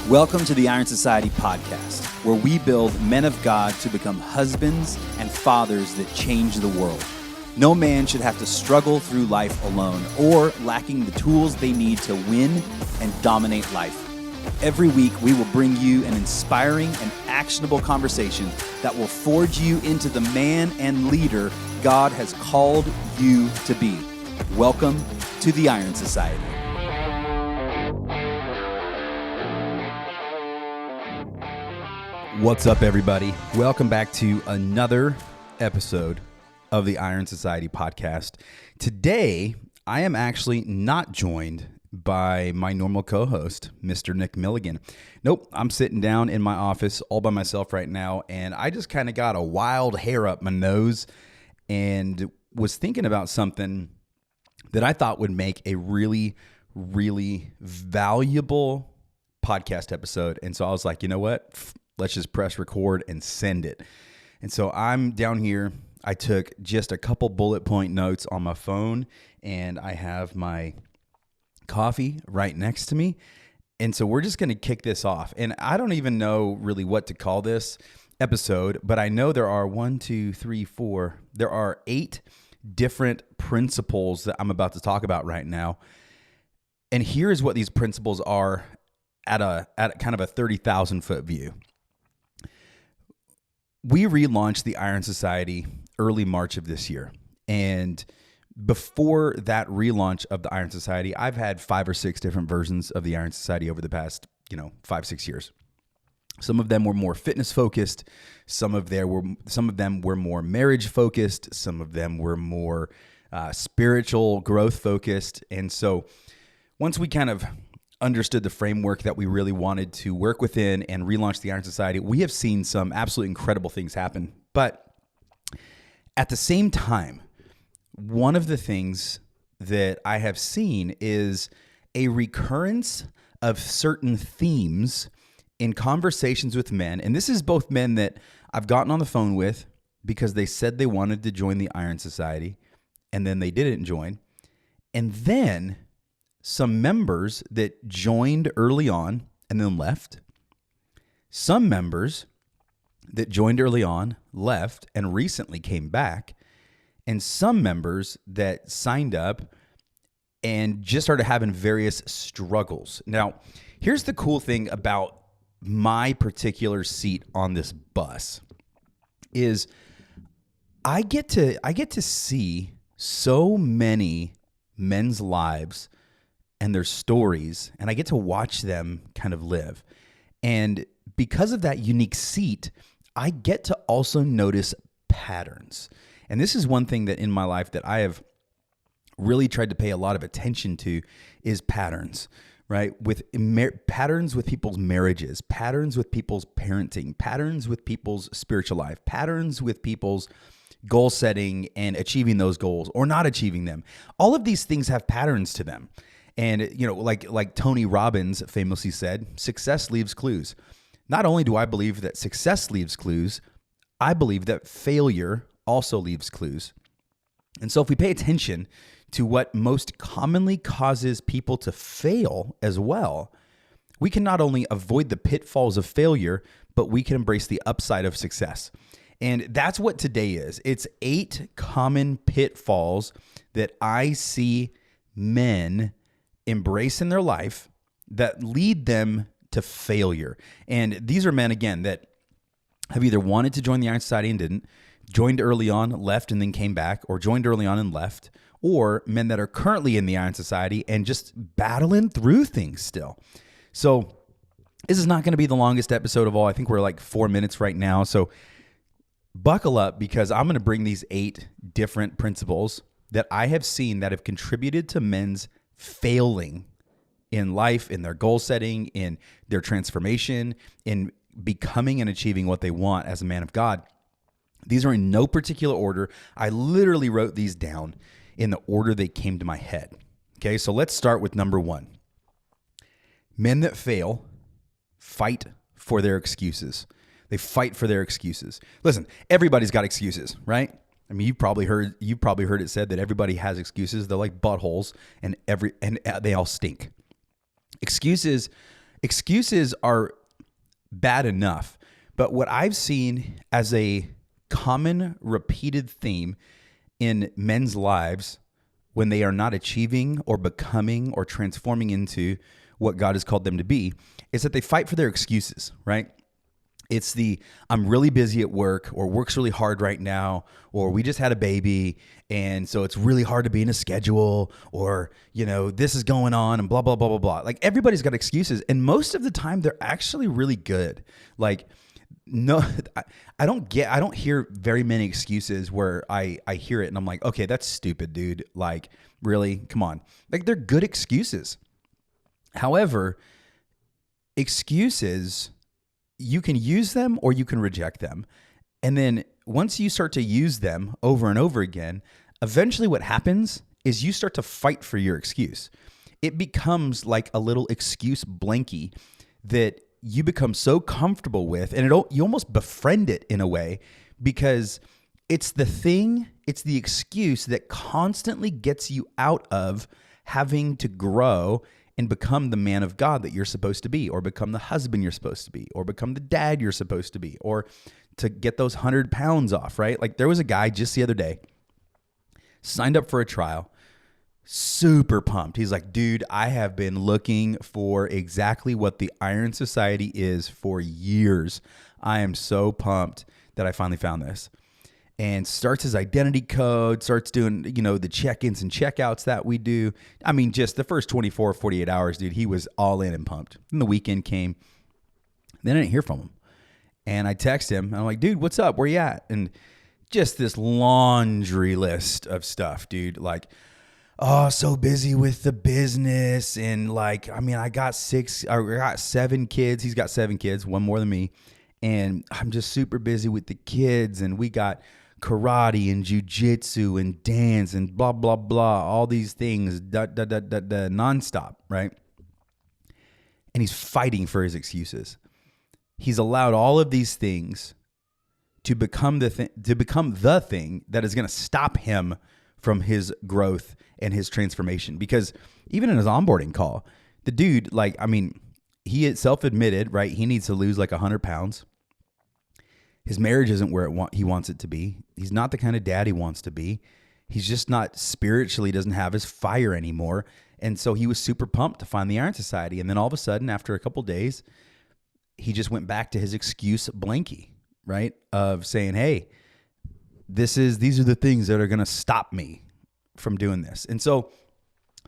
Welcome to the Iron Society podcast, where we build men of God to become husbands and fathers that change the world. No man should have to struggle through life alone or lacking the tools they need to win and dominate life. Every week, we will bring you an inspiring and actionable conversation that will forge you into the man and leader God has called you to be. Welcome to the Iron Society. What's up, everybody? Welcome back to another episode of the Iron Society podcast. Today, I am actually not joined by my normal co-host, Mr. Nick Milligan. Nope, I'm sitting down in my office all by myself right now, and I just kind of got a wild hair up my nose and was thinking about something that I thought would make a really, really valuable podcast episode. And so I was like, you know what? Let's just press record and send it. And so I'm down here. I took just a couple bullet point notes on my phone, and I have my coffee right next to me. And so we're just going to kick this off. And I don't even know really what to call this episode, but I know there are there are 8 different principles that I'm about to talk about right now. And here's what these principles are at kind of a 30,000 foot view. We relaunched the Iron Society early March of this year. And before that relaunch of the Iron Society, I've had 5 or 6 different versions of the Iron Society over the past, 5-6 years. Some of them were more fitness focused. Some of them were more marriage focused. Some of them were more spiritual growth focused. And so once we kind of understood the framework that we really wanted to work within and relaunch the Iron Society, we have seen some absolutely incredible things happen. But at the same time, one of the things that I have seen is a recurrence of certain themes in conversations with men. And this is both men that I've gotten on the phone with because they said they wanted to join the Iron Society, and then they didn't join. And then some members that joined early on and then left. Some members that joined early on, left, and recently came back. And some members that signed up and just started having various struggles. Now, here's the cool thing about my particular seat on this bus is I get to see so many men's lives and their stories, and I get to watch them kind of live. And because of that unique seat, I get to also notice patterns. And this is one thing that in my life that I have really tried to pay a lot of attention to is patterns, right? With patterns with people's marriages, patterns with people's parenting, patterns with people's spiritual life, patterns with people's goal setting and achieving those goals or not achieving them. All of these things have patterns to them. And, like Tony Robbins famously said, success leaves clues. Not only do I believe that success leaves clues, I believe that failure also leaves clues. And so if we pay attention to what most commonly causes people to fail as well, we can not only avoid the pitfalls of failure, but we can embrace the upside of success. And that's what today is. It's 8 common pitfalls that I see men embrace in their life that lead them to failure. And these are men, again, that have either wanted to join the Iron Society and didn't, joined early on, left, and then came back, or joined early on and left, or men that are currently in the Iron Society and just battling through things still. So this is not going to be the longest episode of all. I think we're like 4 minutes right now. So buckle up, because I'm going to bring these 8 different principles that I have seen that have contributed to men's failing in life, in their goal setting, in their transformation, in becoming and achieving what they want as a man of God. These are in no particular order. I literally wrote these down in the order they came to my head. Okay, so let's start with number 1. Men that fail fight for their excuses. They fight for their excuses. Listen, everybody's got excuses, right? I mean, you've probably heard it said that everybody has excuses. They're like buttholes, and they all stink. Excuses excuses are bad enough, but what I've seen as a common repeated theme in men's lives when they are not achieving or becoming or transforming into what God has called them to be is that they fight for their excuses, right? It's the, I'm really busy at work, or work's really hard right now, or we just had a baby, and so it's really hard to be in a schedule, or, this is going on, and blah, blah, blah, blah, blah. Like, everybody's got excuses, and most of the time, they're actually really good. Like, no, I don't hear very many excuses where I hear it, and I'm like, okay, that's stupid, dude. Like, really? Come on. Like, they're good excuses. However, excuses, you can use them or you can reject them. And then once you start to use them over and over again, eventually what happens is you start to fight for your excuse. It becomes like a little excuse blankie that you become so comfortable with, and you almost befriend it in a way, because it's the excuse that constantly gets you out of having to grow and become the man of God that you're supposed to be, or become the husband you're supposed to be, or become the dad you're supposed to be, or to get those 100 pounds off, right? Like, there was a guy just the other day, signed up for a trial, super pumped. He's like, dude, I have been looking for exactly what the Iron Society is for years. I am so pumped that I finally found this. And starts his identity code, starts doing, the check-ins and checkouts that we do. I mean, just the first 24, 48 hours, dude, he was all in and pumped. Then the weekend came. Then I didn't hear from him. And I text him, and I'm like, dude, what's up? Where you at? And just this laundry list of stuff, dude. Like, oh, so busy with the business. And I got 7 kids. He's got 7 kids, one more than me. And I'm just super busy with the kids. And we got karate and jujitsu and dance and blah, blah, blah, all these things, nonstop, right? And he's fighting for his excuses. He's allowed all of these things to become the thing that is going to stop him from his growth and his transformation. Because even in his onboarding call, the dude, he had self-admitted, right? He needs to lose 100 pounds. His marriage isn't where he wants it to be. He's not the kind of dad he wants to be. He's just not spiritually, doesn't have his fire anymore. And so he was super pumped to find the Iron Society. And then all of a sudden, after a couple days, he just went back to his excuse blankie, right? Of saying, hey, these are the things that are going to stop me from doing this. And so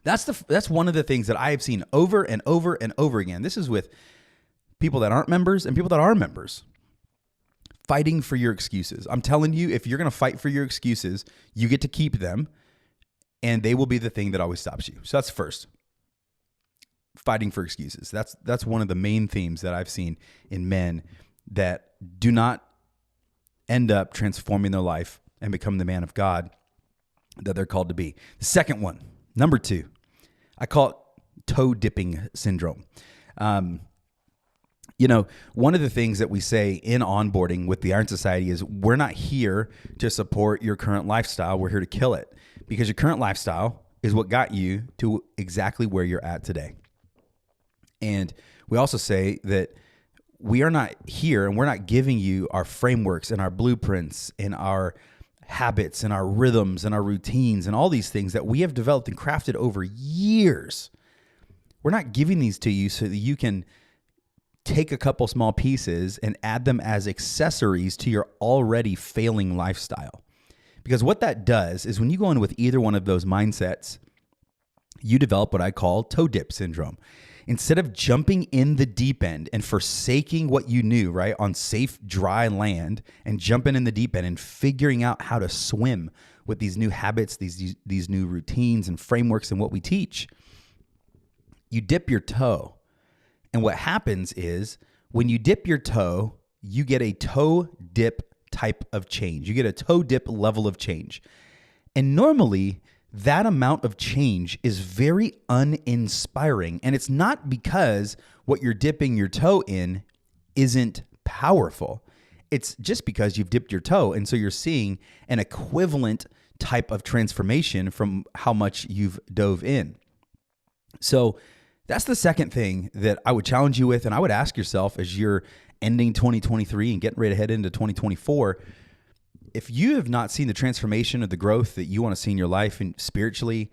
that's one of the things that I have seen over and over and over again. This is with people that aren't members and people that are members. Fighting for your excuses. I'm telling you, if you're going to fight for your excuses, you get to keep them, and they will be the thing that always stops you. So that's first. Fighting for excuses. That's one of the main themes that I've seen in men that do not end up transforming their life and become the man of God that they're called to be. The second one, number 2, I call it toe dipping syndrome. One of the things that we say in onboarding with the Iron Society is we're not here to support your current lifestyle. We're here to kill it, because your current lifestyle is what got you to exactly where you're at today. And we also say that we are not here, and we're not giving you our frameworks and our blueprints and our habits and our rhythms and our routines and all these things that we have developed and crafted over years. We're not giving these to you so that you can take a couple small pieces and add them as accessories to your already failing lifestyle. Because what that does is when you go in with either one of those mindsets, you develop what I call toe dip syndrome. Instead of jumping in the deep end and forsaking what you knew, right, on safe, dry land, and jumping in the deep end and figuring out how to swim with these new habits, these new routines and frameworks and what we teach, you dip your toe. And what happens is when you dip your toe, you get a toe dip type of change. You get a toe dip level of change. And normally that amount of change is very uninspiring. And it's not because what you're dipping your toe in isn't powerful. It's just because you've dipped your toe. And so you're seeing an equivalent type of transformation from how much you've dove in. So That's the second thing that I would challenge you with. And I would ask yourself as you're ending 2023 and getting ready to head into 2024, if you have not seen the transformation of the growth that you want to see in your life and spiritually,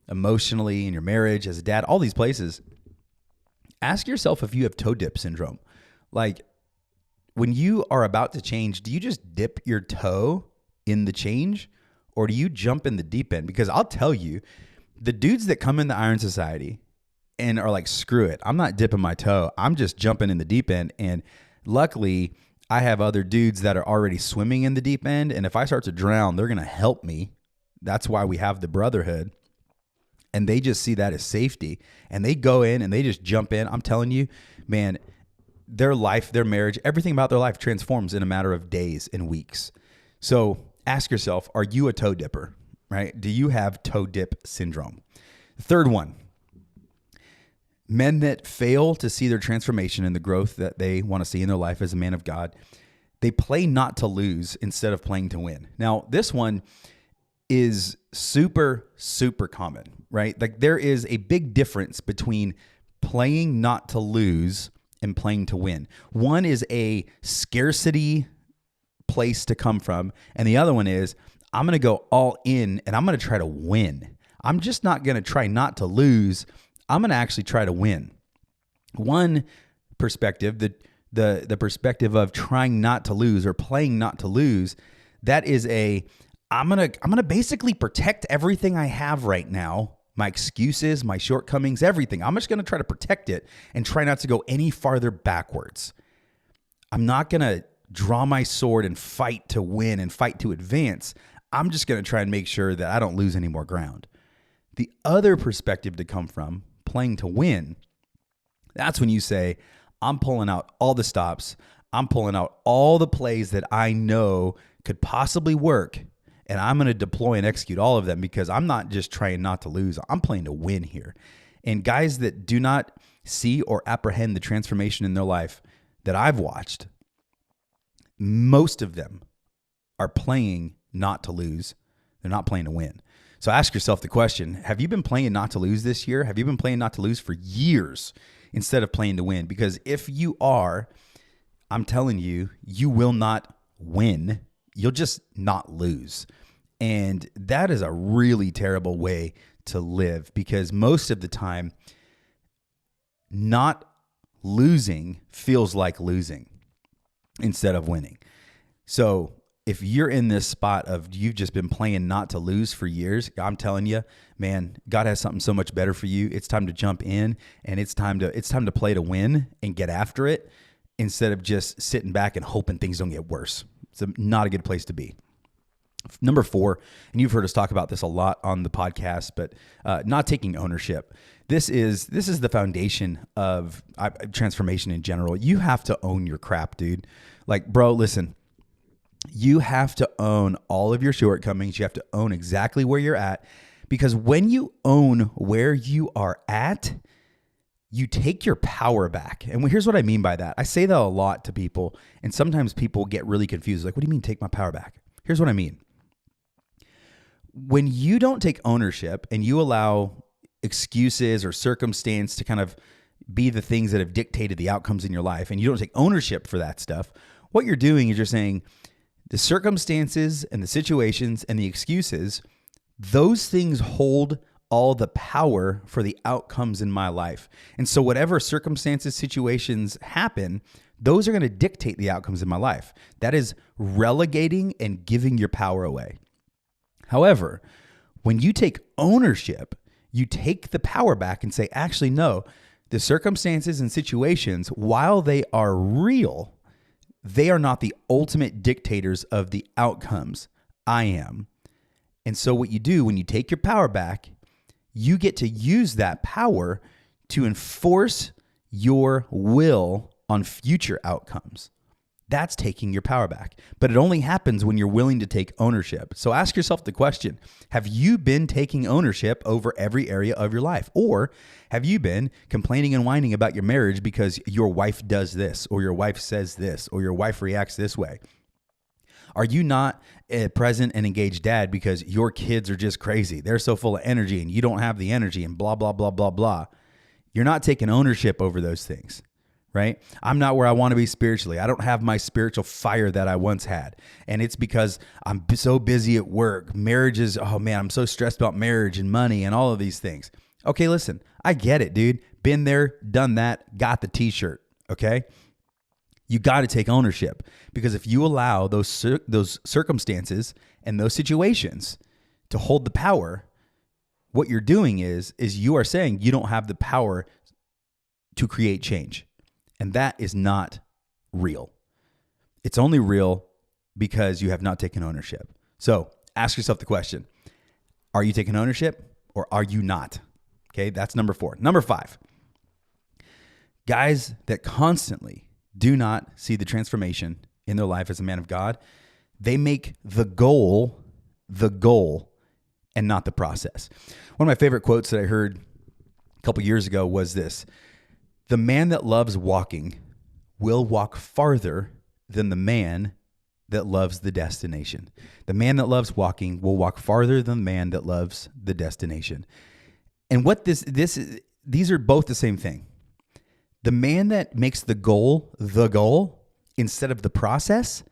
emotionally, in your marriage, as a dad, all these places, ask yourself if you have toe dip syndrome. Like when you are about to change, do you just dip your toe in the change or do you jump in the deep end? Because I'll tell you, the dudes that come in the Iron Society and are like, screw it, I'm not dipping my toe, I'm just jumping in the deep end. And luckily, I have other dudes that are already swimming in the deep end. And if I start to drown, they're going to help me. That's why we have the brotherhood. And they just see that as safety. And they go in and they just jump in. I'm telling you, man, their life, their marriage, everything about their life transforms in a matter of days and weeks. So ask yourself, are you a toe dipper, right? Do you have toe dip syndrome? The third one, men that fail to see their transformation and the growth that they want to see in their life as a man of God, they play not to lose instead of playing to win. Now, this one is super, super common, right? Like there is a big difference between playing not to lose and playing to win. One is a scarcity place to come from, and the other one is I'm going to go all in and I'm going to try to win. I'm just not going to try not to lose. I'm going to actually try to win. One perspective, the perspective of trying not to lose or playing not to lose, that is I'm going to basically protect everything I have right now, my excuses, my shortcomings, everything. I'm just going to try to protect it and try not to go any farther backwards. I'm not going to draw my sword and fight to win and fight to advance. I'm just going to try and make sure that I don't lose any more ground. The other perspective to come from, playing to win, that's when you say, I'm pulling out all the stops. I'm pulling out all the plays that I know could possibly work. And I'm going to deploy and execute all of them because I'm not just trying not to lose. I'm playing to win here. And guys that do not see or apprehend the transformation in their life that I've watched, most of them are playing not to lose. They're not playing to win. So ask yourself the question, have you been playing not to lose this year? Have you been playing not to lose for years instead of playing to win? Because if you are, I'm telling you, you will not win. You'll just not lose. And that is a really terrible way to live because most of the time, not losing feels like losing instead of winning. So if you're in this spot of you've just been playing not to lose for years, I'm telling you, man, God has something so much better for you. It's time to jump in and it's time to play to win and get after it instead of just sitting back and hoping things don't get worse. It's not a good place to be. Number 4, and you've heard us talk about this a lot on the podcast, but not taking ownership. This is the foundation of transformation in general. You have to own your crap, dude. Like, bro, listen, you have to own all of your shortcomings. You have to own exactly where you're at, because when you own where you are at, you take your power back. And here's what I mean by that. I say that a lot to people, and sometimes people get really confused. Like, what do you mean take my power back? Here's what I mean. When you don't take ownership and you allow excuses or circumstance to kind of be the things that have dictated the outcomes in your life, and you don't take ownership for that stuff, what you're doing is you're saying the circumstances and the situations and the excuses, those things hold all the power for the outcomes in my life. And so whatever circumstances, situations happen, those are going to dictate the outcomes in my life. That is relegating and giving your power away. However, when you take ownership, you take the power back and say, actually, no, the circumstances and situations, while they are real, they are not the ultimate dictators of the outcomes. I am. And so what you do when you take your power back, you get to use that power to enforce your will on future outcomes. That's taking your power back. But it only happens when you're willing to take ownership. So ask yourself the question, have you been taking ownership over every area of your life? Or have you been complaining and whining about your marriage because your wife does this, or your wife says this, or your wife reacts this way? Are you not a present and engaged dad because your kids are just crazy? They're so full of energy and you don't have the energy and blah, blah, blah, blah, blah. You're not taking ownership over those things, right? I'm not where I want to be spiritually. I don't have my spiritual fire that I once had. And it's because I'm so busy at work. Marriage is, oh man, I'm so stressed about marriage and money and all of these things. Okay, listen, I get it, dude. Been there, done that, got the t-shirt, okay? You got to take ownership, because if you allow those circumstances and those situations to hold the power, what you're doing is you are saying you don't have the power to create change. And that is not real. It's only real because you have not taken ownership. So ask yourself the question, are you taking ownership or are you not? Okay, that's number 4. Number 5, guys that constantly do not see the transformation in their life as a man of God, they make the goal and not the process. One of my favorite quotes that I heard a couple years ago was this: the man that loves walking will walk farther than the man that loves the destination. The man that loves walking will walk farther than the man that loves the destination. And what these are both the same thing. The man that makes the goal instead of the process,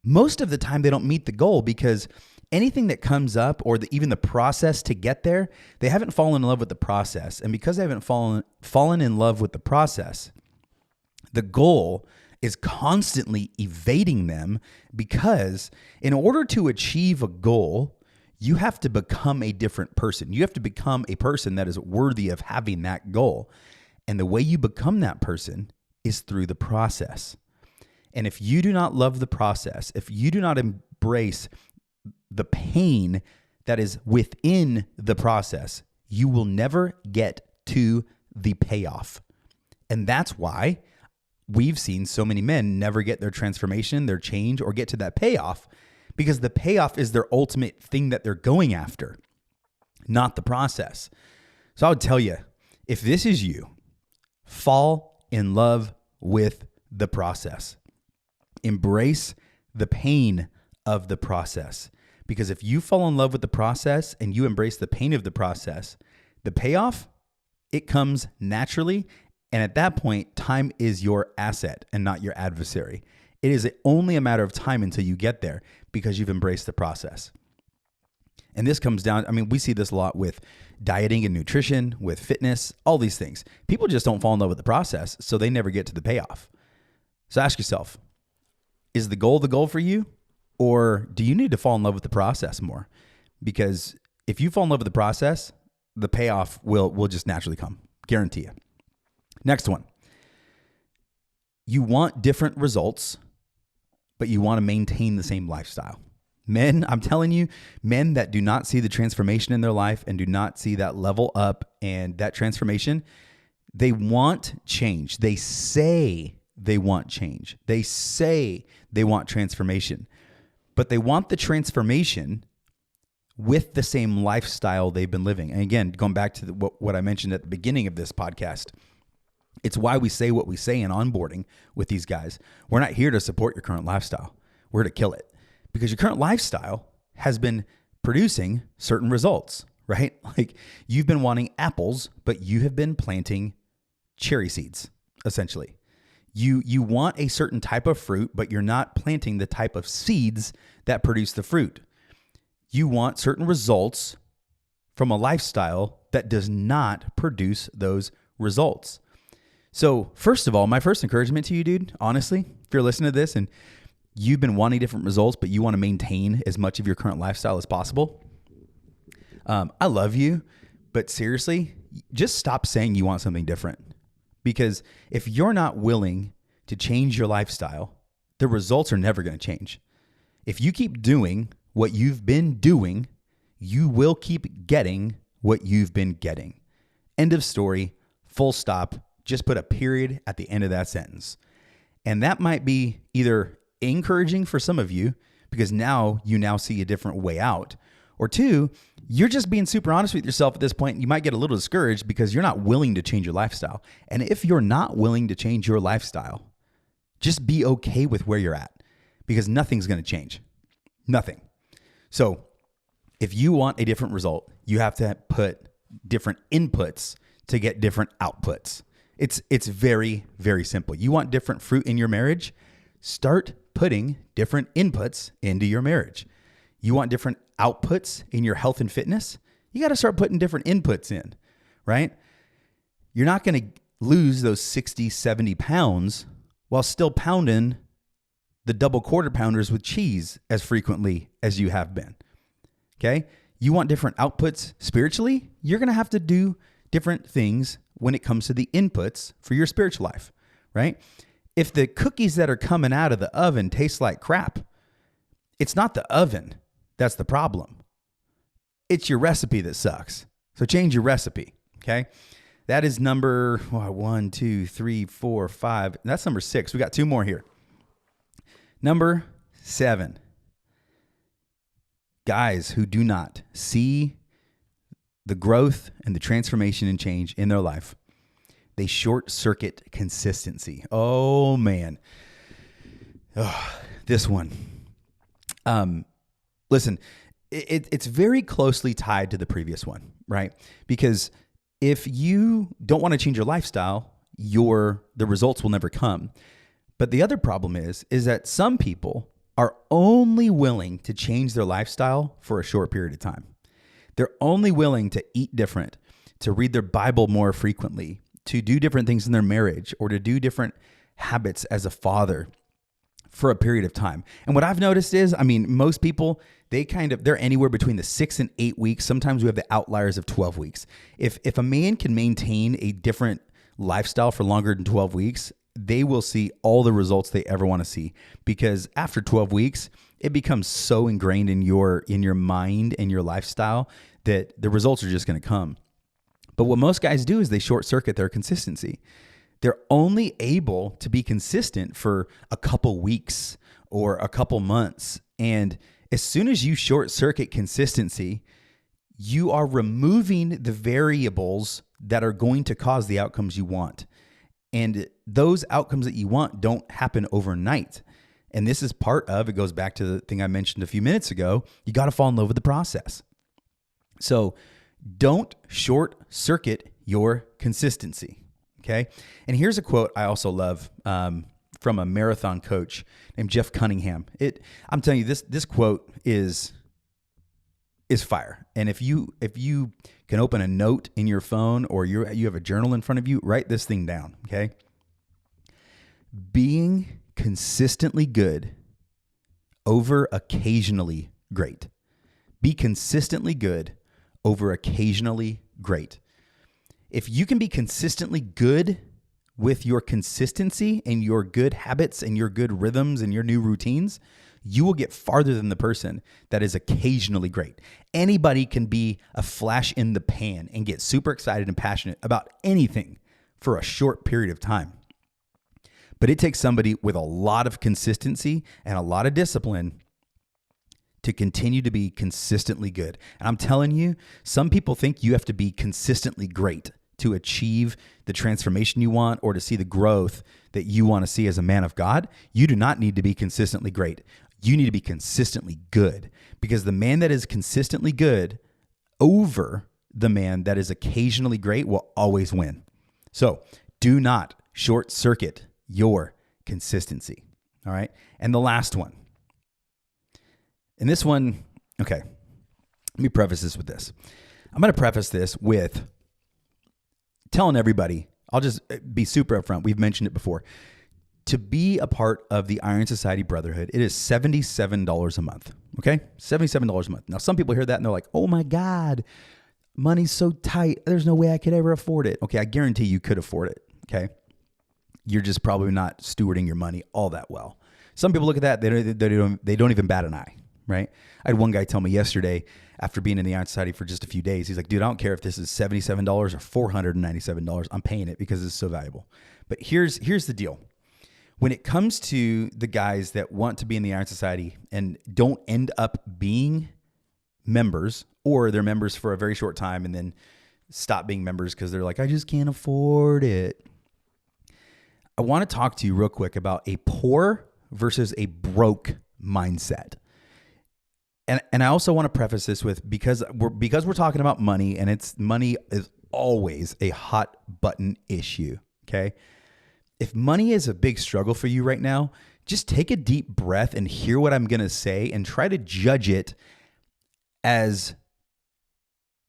most of the time they don't meet the goal, because anything that comes up or even the process to get there, they haven't fallen in love with the process. And because they haven't fallen in love with the process, the goal is constantly evading them, because in order to achieve a goal, you have to become a different person. You have to become a person that is worthy of having that goal. And the way you become that person is through the process. And if you do not love the process, if you do not embrace the pain that is within the process, you will never get to the payoff. And that's why we've seen so many men never get their transformation, their change, or get to that payoff, because the payoff is their ultimate thing that they're going after, not the process. So I would tell you, if this is you, fall in love with the process. Embrace the pain of the process. Because if you fall in love with the process and you embrace the pain of the process, the payoff, it comes naturally. And at that point, time is your asset and not your adversary. It is only a matter of time until you get there, because you've embraced the process. And this comes down, we see this a lot with dieting and nutrition, with fitness, all these things. People just don't fall in love with the process, so they never get to the payoff. So ask yourself, is the goal for you? Or do you need to fall in love with the process more? Because if you fall in love with the process, the payoff will just naturally come. Guarantee you. Next one. You want different results, but you want to maintain the same lifestyle. Men, I'm telling you, men that do not see the transformation in their life and do not see that level up and that transformation, they want change. They say they want change. They say they want transformation. But they want the transformation with the same lifestyle they've been living. And again, going back to what I mentioned at the beginning of this podcast, it's why we say what we say in onboarding with these guys. We're not here to support your current lifestyle. We're here to kill it, because your current lifestyle has been producing certain results, right? Like, you've been wanting apples, but you have been planting cherry seeds, essentially. You want a certain type of fruit, but you're not planting the type of seeds that produce the fruit. You want certain results from a lifestyle that does not produce those results. So first of all, my first encouragement to you, dude, honestly, if you're listening to this and you've been wanting different results, but you want to maintain as much of your current lifestyle as possible, I love you, but seriously, just stop saying you want something different. Because if you're not willing to change your lifestyle, the results are never going to change. If you keep doing what you've been doing, you will keep getting what you've been getting. End of story, full stop. Just put a period at the end of that sentence. And that might be either encouraging for some of you, because now you see a different way out. Or 2, you're just being super honest with yourself at this point. You might get a little discouraged because you're not willing to change your lifestyle. And if you're not willing to change your lifestyle, just be okay with where you're at, because nothing's going to change. Nothing. So if you want a different result, you have to put different inputs to get different outputs. It's very, very simple. You want different fruit in your marriage? Start putting different inputs into your marriage. You want different outputs in your health and fitness? You got to start putting different inputs in, right? You're not going to lose those 60, 70 pounds while still pounding the double quarter pounders with cheese as frequently as you have been. Okay? You want different outputs spiritually? You're going to have to do different things when it comes to the inputs for your spiritual life, right? If the cookies that are coming out of the oven taste like crap, it's not the oven that's the problem. It's your recipe that sucks. So change your recipe, okay? That is number 1, 2, 3, 4, 5. That's number 6. We got 2 more here. Number 7. Guys who do not see the growth and the transformation and change in their life, they short circuit consistency. Oh man. This one. Listen, it's very closely tied to the previous one, right? Because if you don't want to change your lifestyle, the results will never come. But the other problem is that some people are only willing to change their lifestyle for a short period of time. They're only willing to eat different, to read their Bible more frequently, to do different things in their marriage, or to do different habits as a father for a period of time. And what I've noticed is, most people, they're anywhere between the 6 and 8 weeks. Sometimes we have the outliers of 12 weeks. If a man can maintain a different lifestyle for longer than 12 weeks, they will see all the results they ever want to see, because after 12 weeks, it becomes so ingrained in your mind and your lifestyle that the results are just going to come. But what most guys do is they short circuit their consistency. They're only able to be consistent for a couple weeks or a couple months. And as soon as you short circuit consistency, you are removing the variables that are going to cause the outcomes you want. And those outcomes that you want don't happen overnight. And this is part of, it goes back to the thing I mentioned a few minutes ago, you got to fall in love with the process. So don't short circuit your consistency, okay? And here's a quote I also love from a marathon coach named Jeff Cunningham. I'm telling you, this quote is fire. And if you can open a note in your phone, or you have a journal in front of you, write this thing down, okay? Being consistently good over occasionally great. Be consistently good over occasionally great. If you can be consistently good with your consistency and your good habits and your good rhythms and your new routines, you will get farther than the person that is occasionally great. Anybody can be a flash in the pan and get super excited and passionate about anything for a short period of time. But it takes somebody with a lot of consistency and a lot of discipline to continue to be consistently good. And I'm telling you, some people think you have to be consistently great to achieve the transformation you want or to see the growth that you want to see as a man of God. You do not need to be consistently great. You need to be consistently good, because the man that is consistently good over the man that is occasionally great will always win. So do not short circuit your consistency. All right. And the last one. And this one, okay, let me preface this with this. I'm going to preface this with telling everybody, I'll just be super upfront. We've mentioned it before. To be a part of the Iron Society Brotherhood, it is $77 a month. Okay? $77 a month. Now, some people hear that and they're like, oh my God, money's so tight. There's no way I could ever afford it. Okay, I guarantee you could afford it. Okay? You're just probably not stewarding your money all that well. Some people look at that, they don't even bat an eye, right? I had one guy tell me yesterday, after being in the Iron Society for just a few days, he's like, dude, I don't care if this is $77 or $497. I'm paying it because it's so valuable. But here's the deal. When it comes to the guys that want to be in the Iron Society and don't end up being members, or they're members for a very short time and then stop being members because they're like, I just can't afford it. I want to talk to you real quick about a poor versus a broke mindset. And I also want to preface this with, because we're talking about money, and money is always a hot button issue. Okay. If money is a big struggle for you right now, just take a deep breath and hear what I'm going to say and try to judge it as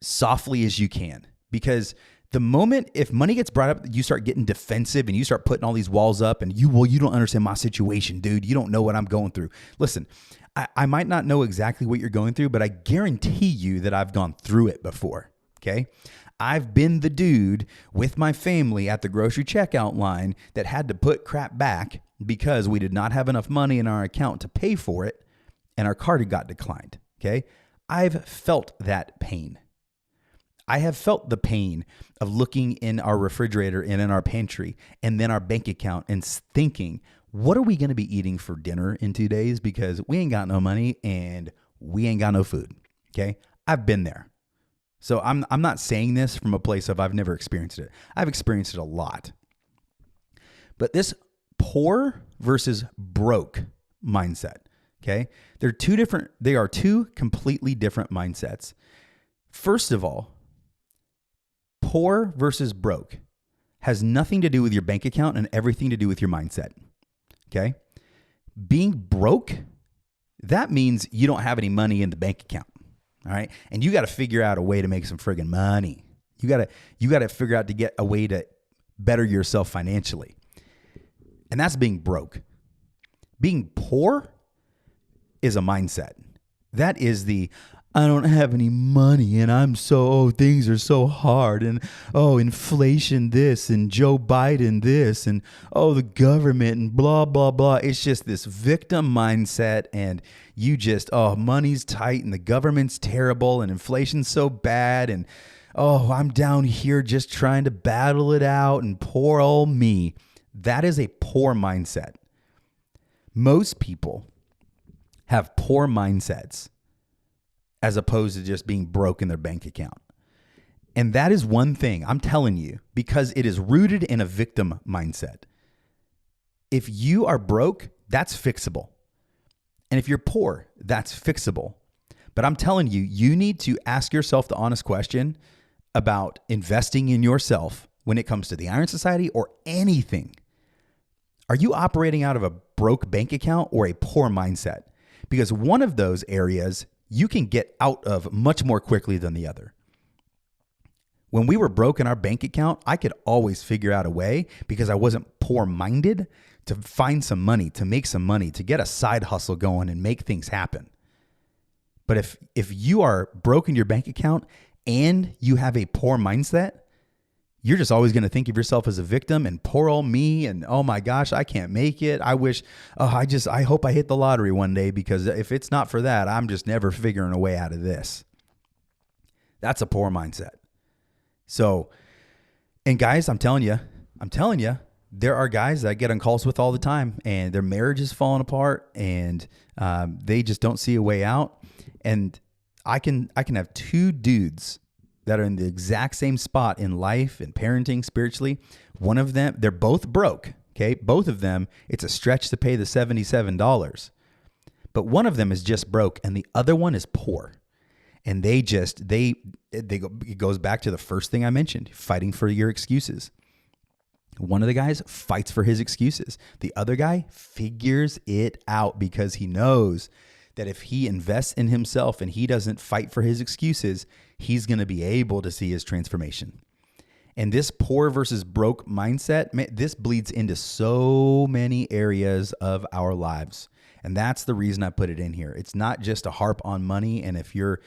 softly as you can. Because the moment if money gets brought up, you start getting defensive and you start putting all these walls up and you don't understand my situation, dude. You don't know what I'm going through. Listen, I might not know exactly what you're going through, but I guarantee you that I've gone through it before. Okay. I've been the dude with my family at the grocery checkout line that had to put crap back because we did not have enough money in our account to pay for it and our card got declined. Okay. I've felt that pain. I have felt the pain of looking in our refrigerator and in our pantry and then our bank account and thinking, what are we going to be eating for dinner in 2 days? Because we ain't got no money and we ain't got no food. Okay. I've been there. So I'm not saying this from a place of I've never experienced it. I've experienced it a lot. But this poor versus broke mindset, okay? They are two completely different mindsets. First of all, poor versus broke has nothing to do with your bank account and everything to do with your mindset, okay? Being broke, that means you don't have any money in the bank account. All right. And you got to figure out a way to make some friggin' money. You got to figure out to get a way to better yourself financially. And that's being broke. Being poor is a mindset. That is I don't have any money and things are so hard and inflation this and Joe Biden this and the government and blah, blah, blah. It's just this victim mindset and you just, money's tight and the government's terrible and inflation's so bad and, I'm down here just trying to battle it out and poor old me. That is a poor mindset. Most people have poor mindsets as opposed to just being broke in their bank account. And that is one thing I'm telling you because it is rooted in a victim mindset. If you are broke, that's fixable. And if you're poor, that's fixable. But I'm telling you, you need to ask yourself the honest question about investing in yourself when it comes to the Iron Society or anything. Are you operating out of a broke bank account or a poor mindset? Because one of those areas you can get out of much more quickly than the other. When we were broke in our bank account, I could always figure out a way because I wasn't poor-minded to find some money, to make some money, to get a side hustle going and make things happen. But if you are broke in your bank account and you have a poor mindset, you're just always going to think of yourself as a victim and poor old me and oh my gosh, I can't make it. I wish, I hope I hit the lottery one day because if it's not for that, I'm just never figuring a way out of this. That's a poor mindset. So, and guys, I'm telling you, there are guys that I get on calls with all the time and their marriage is falling apart and they just don't see a way out. And I can have two dudes that are in the exact same spot in life and parenting spiritually. One of them, they're both broke. Okay. Both of them, it's a stretch to pay the $77. But one of them is just broke and the other one is poor. And it goes back to the first thing I mentioned, fighting for your excuses. One of the guys fights for his excuses. The other guy figures it out because he knows that if he invests in himself and he doesn't fight for his excuses, he's going to be able to see his transformation. And this poor versus broke mindset, this bleeds into so many areas of our lives. And that's the reason I put it in here. It's not just a harp on money. And if you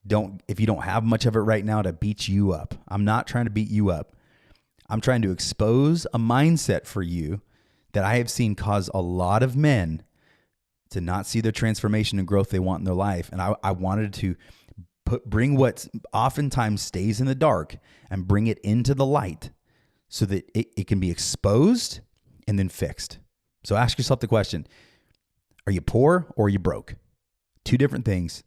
don't have much of it right now, to beat you up. I'm not trying to beat you up. I'm trying to expose a mindset for you that I have seen cause a lot of men to not see the transformation and growth they want in their life. And I wanted to bring what oftentimes stays in the dark and bring it into the light so that it can be exposed and then fixed. So ask yourself the question, are you poor or are you broke? Two different things.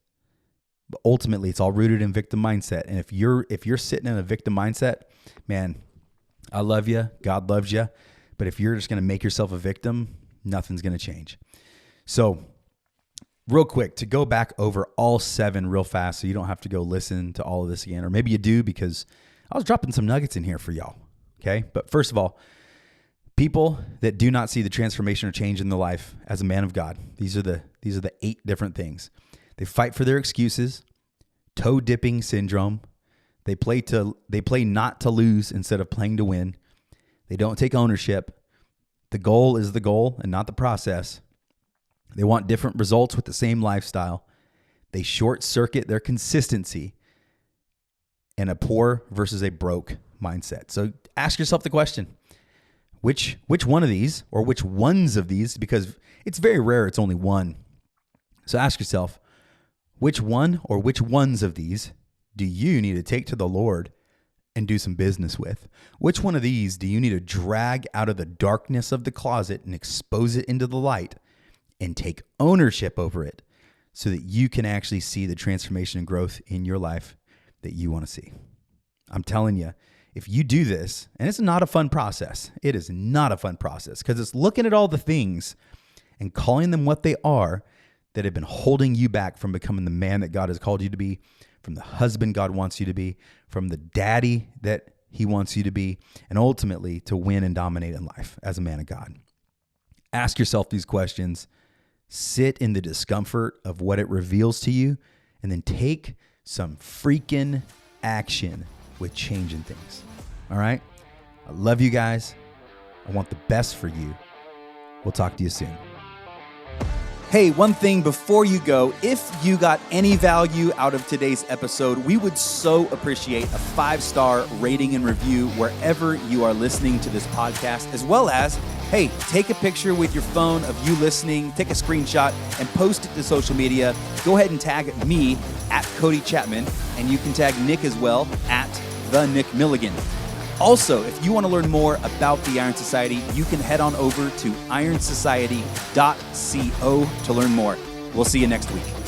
But ultimately, it's all rooted in victim mindset. And if you're sitting in a victim mindset, man, I love you. God loves you. But if you're just going to make yourself a victim, nothing's going to change. So real quick, to go back over all 7 real fast so you don't have to go listen to all of this again. Or maybe you do because I was dropping some nuggets in here for y'all. Okay. But first of all, people that do not see the transformation or change in their life as a man of God, these are the 8 different things. They fight for their excuses, toe dipping syndrome. They play not to lose instead of playing to win. They don't take ownership. The goal is the goal and not the process. They want different results with the same lifestyle. They short circuit their consistency and a poor versus a broke mindset. So ask yourself the question, which one of these, or which ones of these, because it's very rare it's only one. So ask yourself, which one or which ones of these do you need to take to the Lord and do some business with? Which one of these do you need to drag out of the darkness of the closet and expose it into the light and take ownership over it so that you can actually see the transformation and growth in your life that you want to see? I'm telling you, if you do this, and it's not a fun process, it is not a fun process because it's looking at all the things and calling them what they are that have been holding you back from becoming the man that God has called you to be, from the husband God wants you to be, from the daddy that he wants you to be, and ultimately to win and dominate in life as a man of God. Ask yourself these questions, sit in the discomfort of what it reveals to you, and then take some freaking action with changing things. All right? I love you guys. I want the best for you. We'll talk to you soon. Hey, one thing before you go, if you got any value out of today's episode, we would so appreciate a 5-star rating and review wherever you are listening to this podcast, as well as, hey, take a picture with your phone of you listening, take a screenshot and post it to social media. Go ahead and tag me at Cody Chapman, and you can tag Nick as well at the Nick Milligan. Also, if you want to learn more about the Iron Society, you can head on over to ironsociety.co to learn more. We'll see you next week.